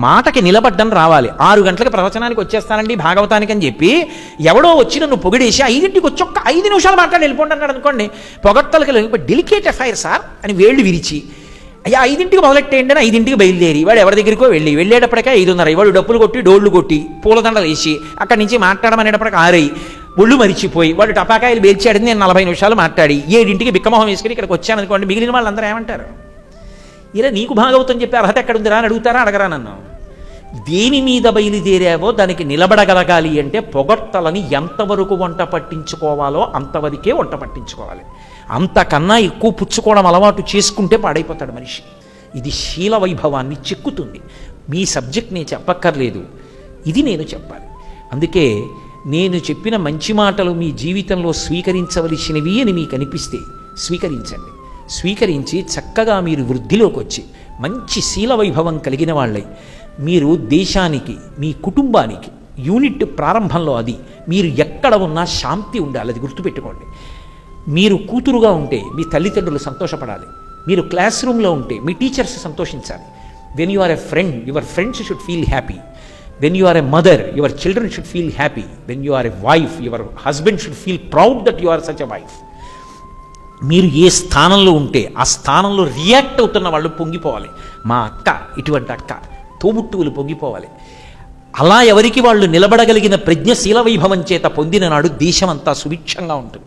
మాటకి నిలబడ్డం రావాలి. 6 గంటలకు ప్రవచనానికి వచ్చేస్తానండి భాగవతానికి అని చెప్పి ఎవడో వచ్చి నన్ను పొగిడేసి 5ంటికి వచ్చి ఒక్క 5 నిమిషాలు మాట్లాడి వెళ్ళిపోండి అన్నాడు అనుకోండి, పొగట్టలకి డెలికేట్ అఫైర్ సార్ అని వేళ్ళు విరిచి, అయ్యా 5ంటికి మొదలెట్టేయండి అని 5ంటికి బయలుదేరి వాడు ఎవరి దగ్గరికో వెళ్ళేటప్పటికే 5:30 వాడు డప్పులు కొట్టి డోళ్లు కొట్టి పూలదండలు వేసి అక్కడి నుంచి మాట్లాడమనేటప్పటికి 6 ఒళ్ళు మరిచిపోయి వాడు టపాకాయలు పేల్చాడని నేను 40 నిమిషాలు మాట్లాడి 7ంటికి బిక్కమొహం వేసుకుని ఇక్కడికి వచ్చాను అనుకోండి, మిగిలిన వాళ్ళందరూ ఏమంటారు? ఇలా నీకు భాగవతం చెప్పే అర్హత ఎక్కడుందిరా అని అడుగుతారా అడగరా నన్ను? దేని మీద బయలుదేరావో దానికి నిలబడగలగాలి అంటే పొగడ్తలని ఎంతవరకు వంట పట్టించుకోవాలో అంతవరకే వంట పట్టించుకోవాలి. అంతకన్నా ఎక్కువ పుచ్చుకోవడం అలవాటు చేసుకుంటే పాడైపోతాడు మనిషి. ఇది శీల వైభవాన్ని చెక్కుతుంది. మీ సబ్జెక్ట్ నేను చెప్పక్కర్లేదు, ఇది నేను చెప్పాలి. అందుకే నేను చెప్పిన మంచి మాటలు మీ జీవితంలో స్వీకరించవలసినవి అని మీకు అనిపిస్తే స్వీకరించండి. స్వీకరించి చక్కగా మీరు వృద్ధిలోకి వచ్చి మంచి శీల వైభవం కలిగిన వాళ్ళై మీరు దేశానికి, మీ కుటుంబానికి యూనిట్ ప్రారంభంలో అది మీరు ఎక్కడ ఉన్నా శాంతి ఉండాలి, అది గుర్తుపెట్టుకోండి. మీరు కూతురుగా ఉంటే మీ తల్లిదండ్రులు సంతోషపడాలి, మీరు క్లాస్ రూమ్లో ఉంటే మీ టీచర్స్ సంతోషించాలి. When you are a friend, your friends should feel happy. When you are a mother, your children should feel happy. When you are a wife, your husband should feel proud that you are such a wife. మీరు ఏ స్థానంలో ఉంటే ఆ స్థానంలో react అవుతున్న వాళ్ళు పొంగిపోవాలి. మా అక్క ఇటువంటి అక్క, తోబుట్టువులు పొంగిపోవాలి. అలా ఎవరికి వాళ్ళు నిలబడగలిగిన ప్రజ్ఞశీల వైభవం చేత పొందిన నాడు దేశమంతా సుభిక్షంగా ఉంటుంది.